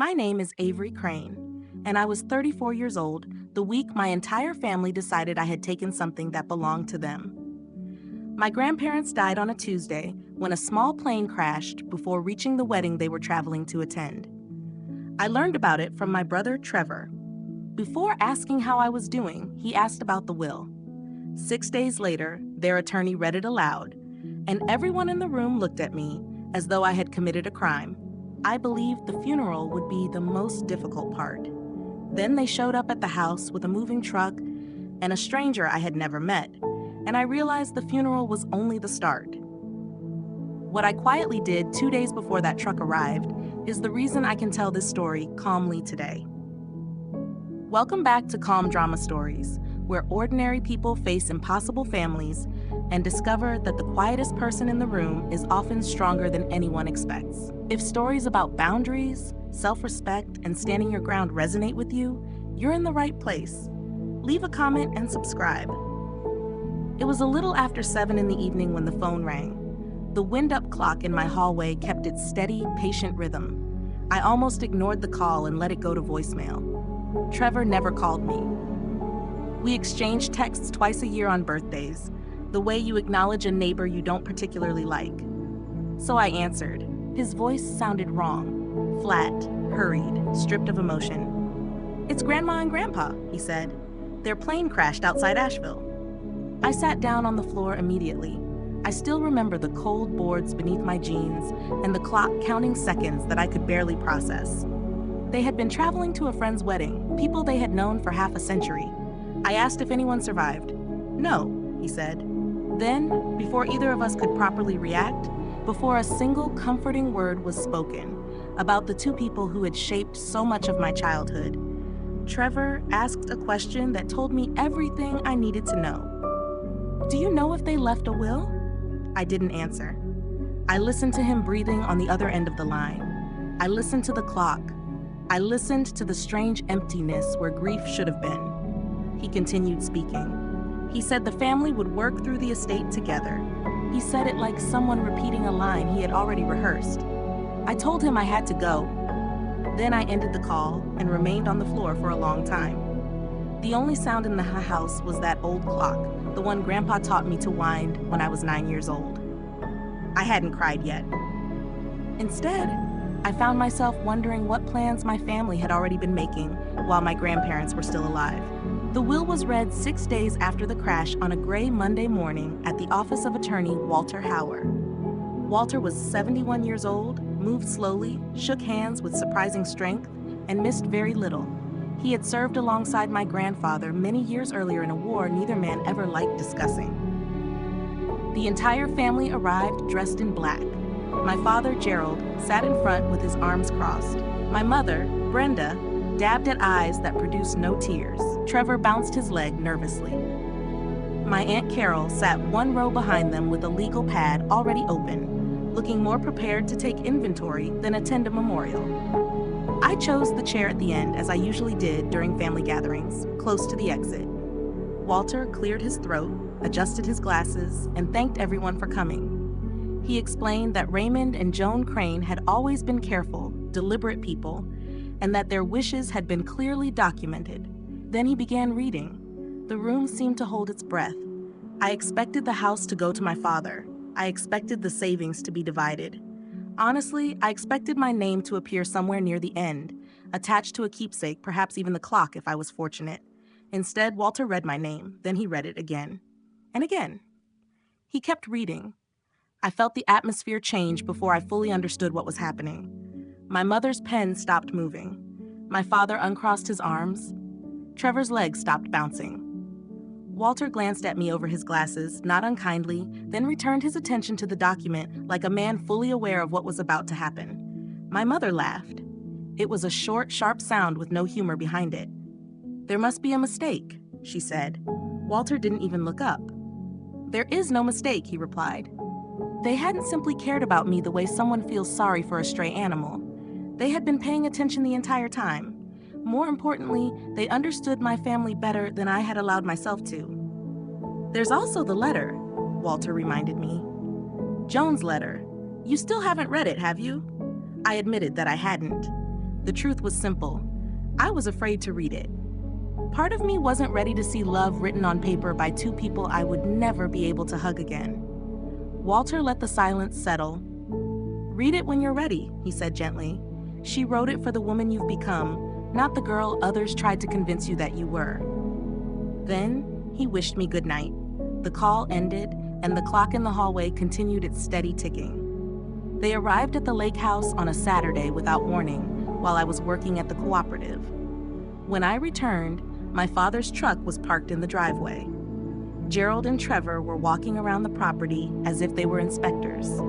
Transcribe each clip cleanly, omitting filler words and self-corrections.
My name is Avery Crane, and I was 34 years old the week my entire family decided I had taken something that belonged to them. My grandparents died on a Tuesday when a small plane crashed before reaching the wedding they were traveling to attend. I learned about it from my brother Trevor. Before asking how I was doing, he asked about the will. 6 days later, their attorney read it aloud, and everyone in the room looked at me as though I had committed a crime. I believed the funeral would be the most difficult part. Then they showed up at the house with a moving truck and a stranger I had never met, and I realized the funeral was only the start. What I quietly did 2 days before that truck arrived is the reason I can tell this story calmly today. Welcome back to Calm Drama Stories, where ordinary people face impossible families and discover that the quietest person in the room is often stronger than anyone expects. If stories about boundaries, self-respect, and standing your ground resonate with you, you're in the right place. Leave a comment and subscribe. It was a little after 7 in the evening when the phone rang. The wind-up clock in my hallway kept its steady, patient rhythm. I almost ignored the call and let it go to voicemail. Trevor never called me. We exchanged texts twice a year on birthdays, the way you acknowledge a neighbor you don't particularly like. So I answered. His voice sounded wrong, flat, hurried, stripped of emotion. "It's Grandma and Grandpa," he said. "Their plane crashed outside Asheville." I sat down on the floor immediately. I still remember the cold boards beneath my jeans and the clock counting seconds that I could barely process. They had been traveling to a friend's wedding, people they had known for half a century. I asked if anyone survived. "No," he said. Then, before either of us could properly react, before a single comforting word was spoken about the two people who had shaped so much of my childhood, Trevor asked a question that told me everything I needed to know. "Do you know if they left a will?" I didn't answer. I listened to him breathing on the other end of the line. I listened to the clock. I listened to the strange emptiness where grief should have been. He continued speaking. He said the family would work through the estate together. He said it like someone repeating a line he had already rehearsed. I told him I had to go. Then I ended the call and remained on the floor for a long time. The only sound in the house was that old clock, the one Grandpa taught me to wind when I was 9 years old. I hadn't cried yet. Instead, I found myself wondering what plans my family had already been making while my grandparents were still alive. The will was read 6 days after the crash on a gray Monday morning at the office of attorney Walter Hauer. Walter was 71 years old, moved slowly, shook hands with surprising strength, and missed very little. He had served alongside my grandfather many years earlier in a war neither man ever liked discussing. The entire family arrived dressed in black. My father, Gerald, sat in front with his arms crossed. My mother, Brenda, dabbed at eyes that produced no tears. Trevor bounced his leg nervously. My Aunt Carol sat one row behind them with a legal pad already open, looking more prepared to take inventory than attend a memorial. I chose the chair at the end, as I usually did during family gatherings, close to the exit. Walter cleared his throat, adjusted his glasses, and thanked everyone for coming. He explained that Raymond and Joan Crane had always been careful, deliberate people, and that their wishes had been clearly documented. Then he began reading. The room seemed to hold its breath. I expected the house to go to my father. I expected the savings to be divided. Honestly, I expected my name to appear somewhere near the end, attached to a keepsake, perhaps even the clock if I was fortunate. Instead, Walter read my name, then he read it again. And again. He kept reading. I felt the atmosphere change before I fully understood what was happening. My mother's pen stopped moving. My father uncrossed his arms. Trevor's legs stopped bouncing. Walter glanced at me over his glasses, not unkindly, then returned his attention to the document like a man fully aware of what was about to happen. My mother laughed. It was a short, sharp sound with no humor behind it. "There must be a mistake," she said. Walter didn't even look up. "There is no mistake," he replied. They hadn't simply cared about me the way someone feels sorry for a stray animal. They had been paying attention the entire time. More importantly, they understood my family better than I had allowed myself to. "There's also the letter," Walter reminded me. "Joan's letter. You still haven't read it, have you?" I admitted that I hadn't. The truth was simple. I was afraid to read it. Part of me wasn't ready to see love written on paper by two people I would never be able to hug again. Walter let the silence settle. "Read it when you're ready," he said gently. "She wrote it for the woman you've become, not the girl others tried to convince you that you were." Then he wished me good night. The call ended, and the clock in the hallway continued its steady ticking. They arrived at the lake house on a Saturday without warning, while I was working at the cooperative. When I returned, my father's truck was parked in the driveway. Gerald and Trevor were walking around the property as if they were inspectors.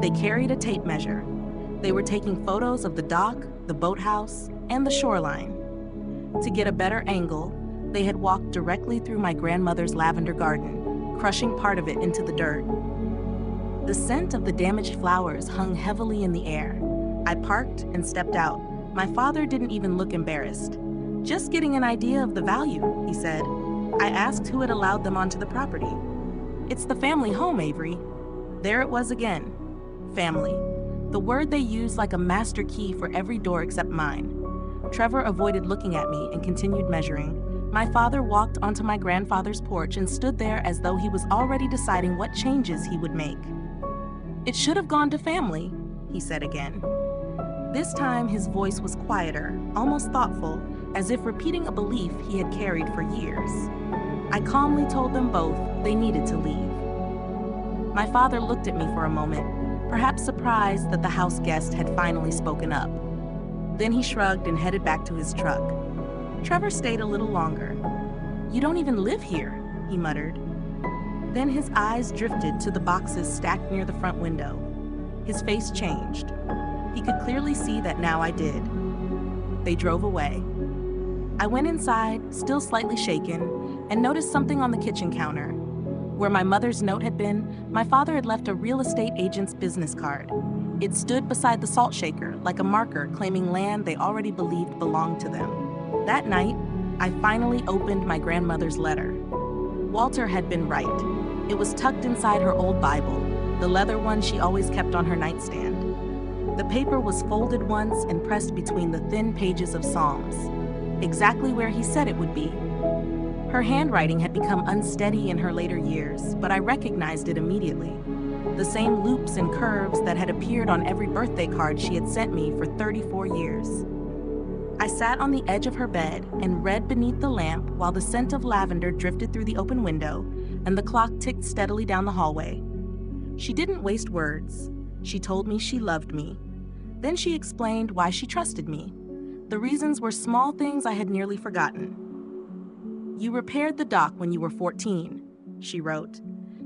They carried a tape measure. They were taking photos of the dock, the boathouse, and the shoreline. To get a better angle, they had walked directly through my grandmother's lavender garden, crushing part of it into the dirt. The scent of the damaged flowers hung heavily in the air. I parked and stepped out. My father didn't even look embarrassed. "Just getting an idea of the value," he said. I asked who had allowed them onto the property. "It's the family home, Avery." There it was again. Family. The word they used like a master key for every door except mine. Trevor avoided looking at me and continued measuring. My father walked onto my grandfather's porch and stood there as though he was already deciding what changes he would make. "It should have gone to family," he said again. This time his voice was quieter, almost thoughtful, as if repeating a belief he had carried for years. I calmly told them both they needed to leave. My father looked at me for a moment, perhaps surprised that the house guest had finally spoken up. Then he shrugged and headed back to his truck. Trevor stayed a little longer. "You don't even live here," he muttered. Then his eyes drifted to the boxes stacked near the front window. His face changed. He could clearly see that now I did. They drove away. I went inside, still slightly shaken, and noticed something on the kitchen counter. Where my mother's note had been, my father had left a real estate agent's business card. It stood beside the salt shaker, like a marker claiming land they already believed belonged to them. That night, I finally opened my grandmother's letter. Walter had been right. It was tucked inside her old Bible, the leather one she always kept on her nightstand. The paper was folded once and pressed between the thin pages of Psalms, exactly where he said it would be. Her handwriting had become unsteady in her later years, but I recognized it immediately. The same loops and curves that had appeared on every birthday card she had sent me for 34 years. I sat on the edge of her bed and read beneath the lamp while the scent of lavender drifted through the open window and the clock ticked steadily down the hallway. She didn't waste words. She told me she loved me. Then she explained why she trusted me. The reasons were small things I had nearly forgotten. "You repaired the dock when you were 14, she wrote.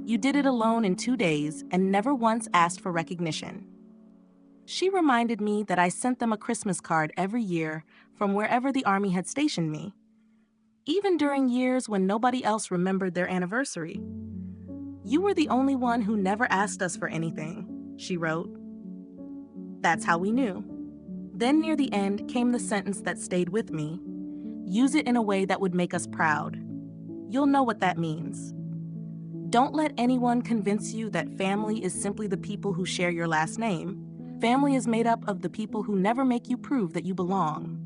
"You did it alone in 2 days and never once asked for recognition." She reminded me that I sent them a Christmas card every year from wherever the Army had stationed me, even during years when nobody else remembered their anniversary. "You were the only one who never asked us for anything," she wrote. That's how we knew. Then near the end came the sentence that stayed with me. "Use it in a way that would make us proud." You'll know what that means. Don't let anyone convince you that family is simply the people who share your last name. Family is made up of the people who never make you prove that you belong.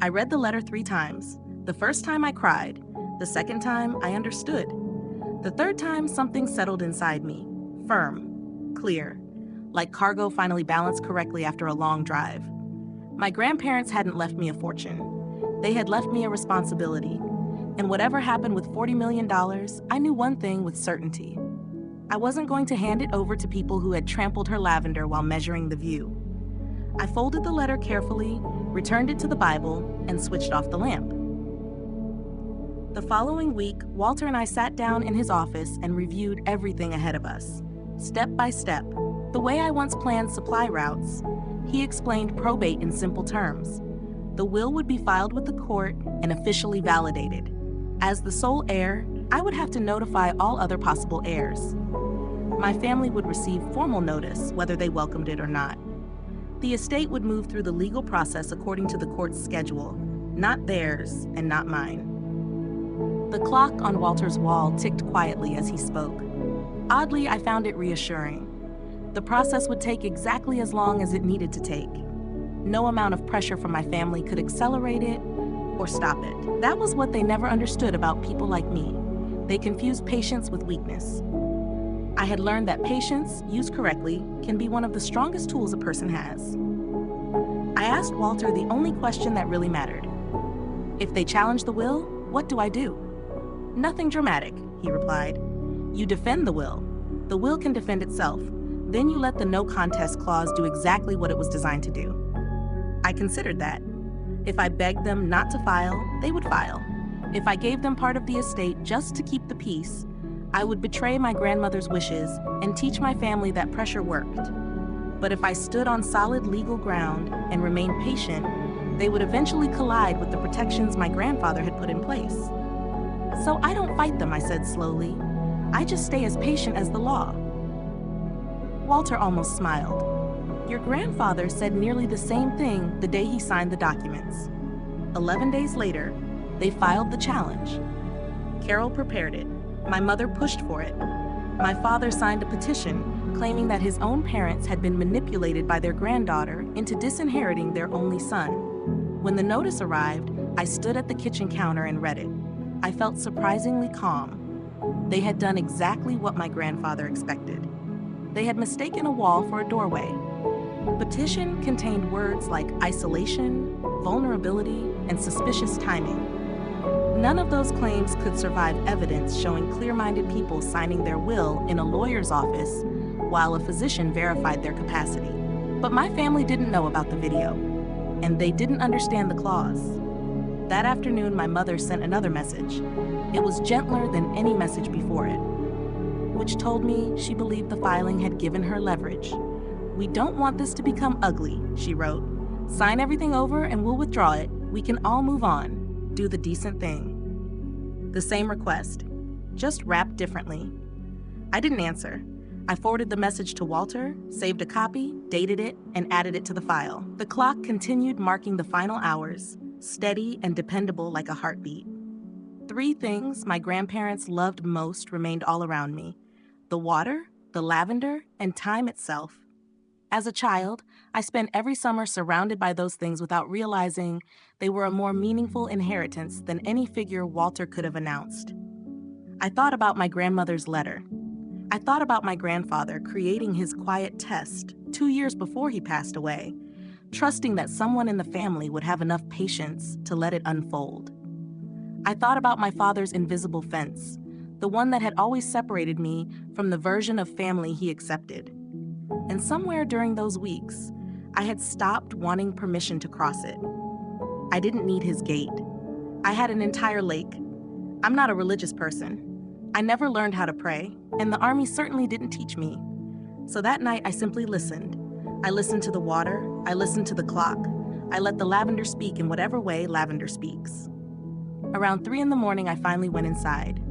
I read the letter 3 times. The first time I cried. The second time I understood. The third time something settled inside me. Firm. Clear. Like cargo finally balanced correctly after a long drive. My grandparents hadn't left me a fortune. They had left me a responsibility. And whatever happened with $40 million, I knew one thing with certainty. I wasn't going to hand it over to people who had trampled her lavender while measuring the view. I folded the letter carefully, returned it to the Bible, and switched off the lamp. The following week, Walter and I sat down in his office and reviewed everything ahead of us, step by step. The way I once planned supply routes, he explained probate in simple terms. The will would be filed with the court and officially validated. As the sole heir, I would have to notify all other possible heirs. My family would receive formal notice whether they welcomed it or not. The estate would move through the legal process according to the court's schedule, not theirs and not mine. The clock on Walter's wall ticked quietly as he spoke. Oddly, I found it reassuring. The process would take exactly as long as it needed to take. No amount of pressure from my family could accelerate it or stop it. That was what they never understood about people like me. They confused patience with weakness. I had learned that patience, used correctly, can be one of the strongest tools a person has. I asked Walter the only question that really mattered. If they challenge the will, what do I do? Nothing dramatic, he replied. You defend the will. The will can defend itself. Then you let the no contest clause do exactly what it was designed to do. I considered that. If I begged them not to file, they would file. If I gave them part of the estate just to keep the peace, I would betray my grandmother's wishes and teach my family that pressure worked. But if I stood on solid legal ground and remained patient, they would eventually collide with the protections my grandfather had put in place. So I don't fight them, I said slowly. I just stay as patient as the law. Walter almost smiled. Your grandfather said nearly the same thing the day he signed the documents. 11 days later, they filed the challenge. Carol prepared it. My mother pushed for it. My father signed a petition claiming that his own parents had been manipulated by their granddaughter into disinheriting their only son. When the notice arrived, I stood at the kitchen counter and read it. I felt surprisingly calm. They had done exactly what my grandfather expected. They had mistaken a wall for a doorway. The petition contained words like isolation, vulnerability, and suspicious timing. None of those claims could survive evidence showing clear-minded people signing their will in a lawyer's office while a physician verified their capacity. But my family didn't know about the video, and they didn't understand the clause. That afternoon, my mother sent another message. It was gentler than any message before it, which told me she believed the filing had given her leverage. We don't want this to become ugly, she wrote. Sign everything over and we'll withdraw it. We can all move on. Do the decent thing. The same request, just wrapped differently. I didn't answer. I forwarded the message to Walter, saved a copy, dated it, and added it to the file. The clock continued marking the final hours, steady and dependable like a heartbeat. 3 things my grandparents loved most remained all around me: the water, the lavender, and time itself. As a child, I spent every summer surrounded by those things without realizing they were a more meaningful inheritance than any figure Walter could have announced. I thought about my grandmother's letter. I thought about my grandfather creating his quiet test 2 years before he passed away, trusting that someone in the family would have enough patience to let it unfold. I thought about my father's invisible fence, the one that had always separated me from the version of family he accepted. And somewhere during those weeks, I had stopped wanting permission to cross it. I didn't need his gate. I had an entire lake. I'm not a religious person. I never learned how to pray, and the Army certainly didn't teach me. So that night, I simply listened. I listened to the water. I listened to the clock. I let the lavender speak in whatever way lavender speaks. Around 3 a.m, I finally went inside.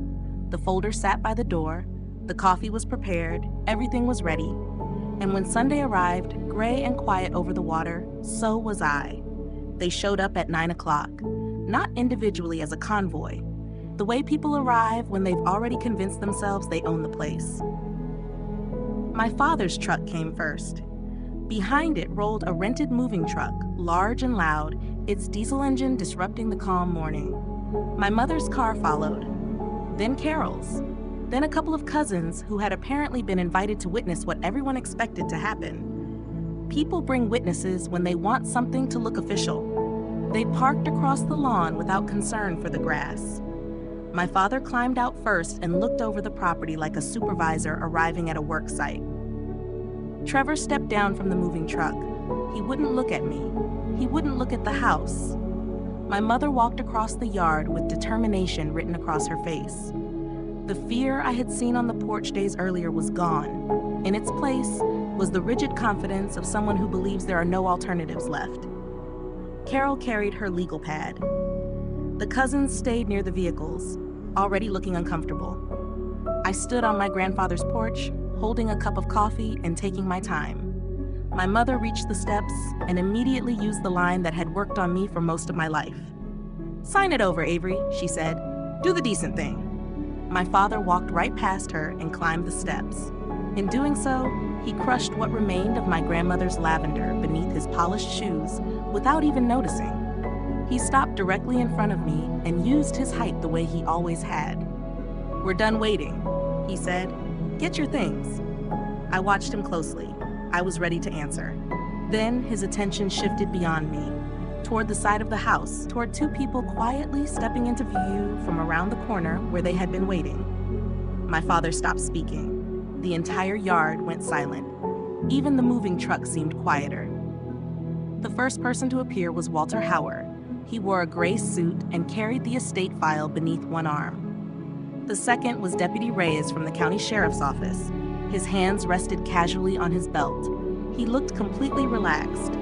The folder sat by the door. The coffee was prepared. Everything was ready. And when Sunday arrived, gray and quiet over the water, so was I. They showed up at 9 o'clock, not individually as a convoy, the way people arrive when they've already convinced themselves they own the place. My father's truck came first. Behind it rolled a rented moving truck, large and loud, its diesel engine disrupting the calm morning. My mother's car followed, then Carol's. Then a couple of cousins who had apparently been invited to witness what everyone expected to happen. People bring witnesses when they want something to look official. They parked across the lawn without concern for the grass. My father climbed out first and looked over the property like a supervisor arriving at a work site. Trevor stepped down from the moving truck. He wouldn't look at me. He wouldn't look at the house. My mother walked across the yard with determination written across her face. The fear I had seen on the porch days earlier was gone. In its place was the rigid confidence of someone who believes there are no alternatives left. Carol carried her legal pad. The cousins stayed near the vehicles, already looking uncomfortable. I stood on my grandfather's porch, holding a cup of coffee and taking my time. My mother reached the steps and immediately used the line that had worked on me for most of my life. "Sign it over, Avery," she said. "Do the decent thing." My father walked right past her and climbed the steps. In doing so, He crushed what remained of my grandmother's lavender beneath his polished shoes without even noticing. He stopped directly in front of me and used his height the way he always had. "We're done waiting," he said. "Get your things." I watched him closely. I was ready to answer. Then his attention shifted beyond me, toward the side of the house, toward two people quietly stepping into view from around the corner where they had been waiting. My father stopped speaking. The entire yard went silent. Even the moving truck seemed quieter. The first person to appear was Walter Hauer. He wore a gray suit and carried the estate file beneath one arm. The second was Deputy Reyes from the county sheriff's office. His hands rested casually on his belt. He looked completely relaxed.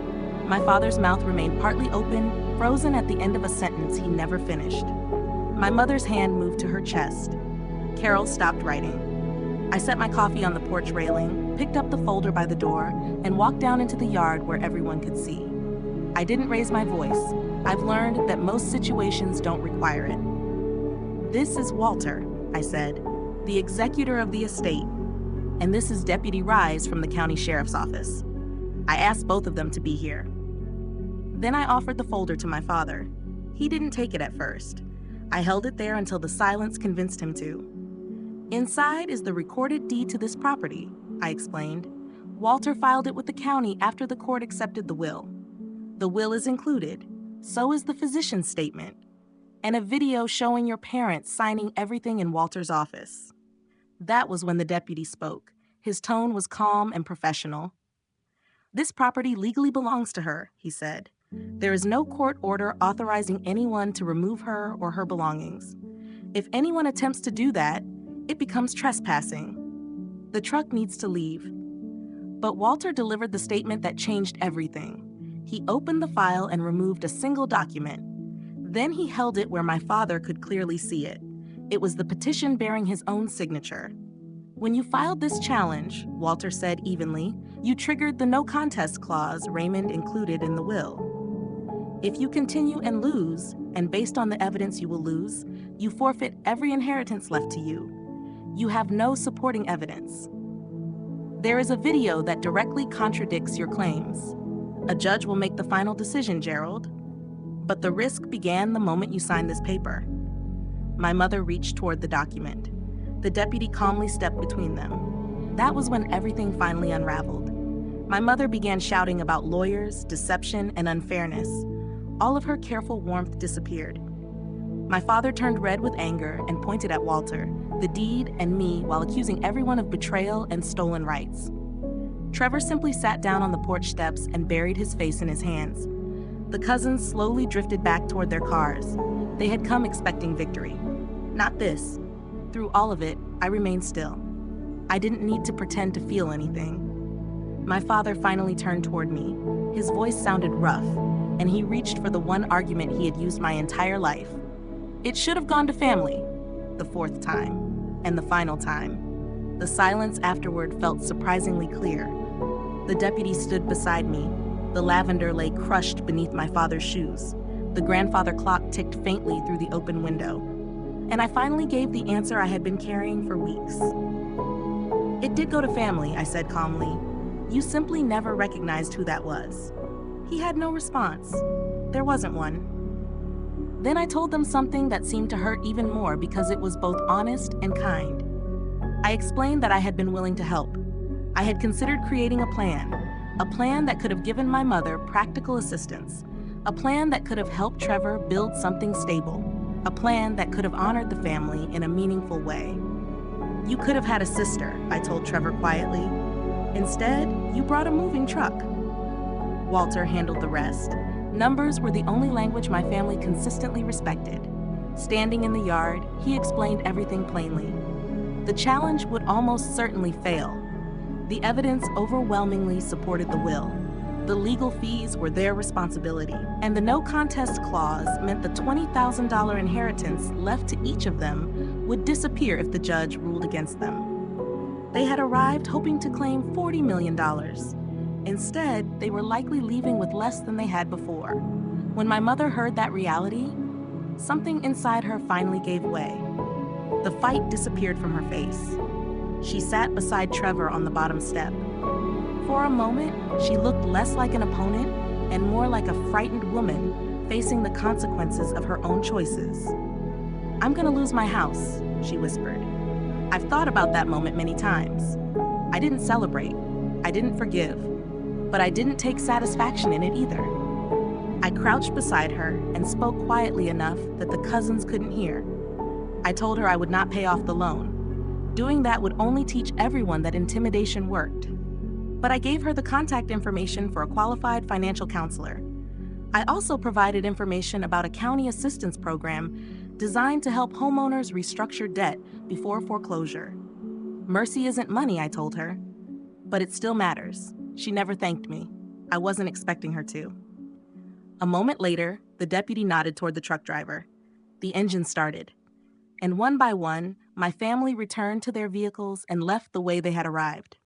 My father's mouth remained partly open, frozen at the end of a sentence he never finished. My mother's hand moved to her chest. Carol stopped writing. I set my coffee on the porch railing, picked up the folder by the door, and walked down into the yard where everyone could see. I didn't raise my voice. I've learned that most situations don't require it. "This is Walter," I said, "the executor of the estate, and this is Deputy Reyes from the county sheriff's office. I asked both of them to be here." Then I offered the folder to my father. He didn't take it at first. I held it there until the silence convinced him to. "Inside is the recorded deed to this property," I explained. "Walter filed it with the county after the court accepted the will. The will is included. So is the physician's statement, and a video showing your parents signing everything in Walter's office." That was when the deputy spoke. His tone was calm and professional. "This property legally belongs to her," he said. "There is no court order authorizing anyone to remove her or her belongings. If anyone attempts to do that, it becomes trespassing. The truck needs to leave." But Walter delivered the statement that changed everything. He opened the file and removed a single document. Then he held it where my father could clearly see it. It was the petition bearing his own signature. "When you filed this challenge," Walter said evenly, "you triggered the no contest clause Raymond included in the will. If you continue and lose, and based on the evidence you will lose, you forfeit every inheritance left to you. You have no supporting evidence. There is a video that directly contradicts your claims. A judge will make the final decision, Gerald. But the risk began the moment you signed this paper." My mother reached toward the document. The deputy calmly stepped between them. That was when everything finally unraveled. My mother began shouting about lawyers, deception, and unfairness. All of her careful warmth disappeared. My father turned red with anger and pointed at Walter, the deed, and me while accusing everyone of betrayal and stolen rights. Trevor simply sat down on the porch steps and buried his face in his hands. The cousins slowly drifted back toward their cars. They had come expecting victory. Not this. Through all of it, I remained still. I didn't need to pretend to feel anything. My father finally turned toward me. His voice sounded rough, and he reached for the one argument he had used my entire life. "It should have gone to family." The fourth time, and the final time. The silence afterward felt surprisingly clear. The deputy stood beside me. The lavender lay crushed beneath my father's shoes. The grandfather clock ticked faintly through the open window. And I finally gave the answer I had been carrying for weeks. "It did go to family," I said calmly. "You simply never recognized who that was." He had no response. There wasn't one. Then I told them something that seemed to hurt even more because it was both honest and kind. I explained that I had been willing to help. I had considered creating a plan that could have given my mother practical assistance, a plan that could have helped Trevor build something stable, a plan that could have honored the family in a meaningful way. "You could have had a sister," I told Trevor quietly. "Instead, you brought a moving truck." Walter handled the rest. Numbers were the only language my family consistently respected. Standing in the yard, he explained everything plainly. The challenge would almost certainly fail. The evidence overwhelmingly supported the will. The legal fees were their responsibility, and the no contest clause meant the $20,000 inheritance left to each of them would disappear if the judge ruled against them. They had arrived hoping to claim $40 million. Instead, they were likely leaving with less than they had before. When my mother heard that reality, something inside her finally gave way. The fight disappeared from her face. She sat beside Trevor on the bottom step. For a moment, she looked less like an opponent and more like a frightened woman facing the consequences of her own choices. "I'm gonna lose my house," she whispered. I've thought about that moment many times. I didn't celebrate, I didn't forgive, but I didn't take satisfaction in it either. I crouched beside her and spoke quietly enough that the cousins couldn't hear. I told her I would not pay off the loan. Doing that would only teach everyone that intimidation worked. But I gave her the contact information for a qualified financial counselor. I also provided information about a county assistance program designed to help homeowners restructure debt before foreclosure. Mercy isn't money, I told her, but it still matters. She never thanked me. I wasn't expecting her to. A moment later, the deputy nodded toward the truck driver. The engine started, and one by one, my family returned to their vehicles and left the way they had arrived.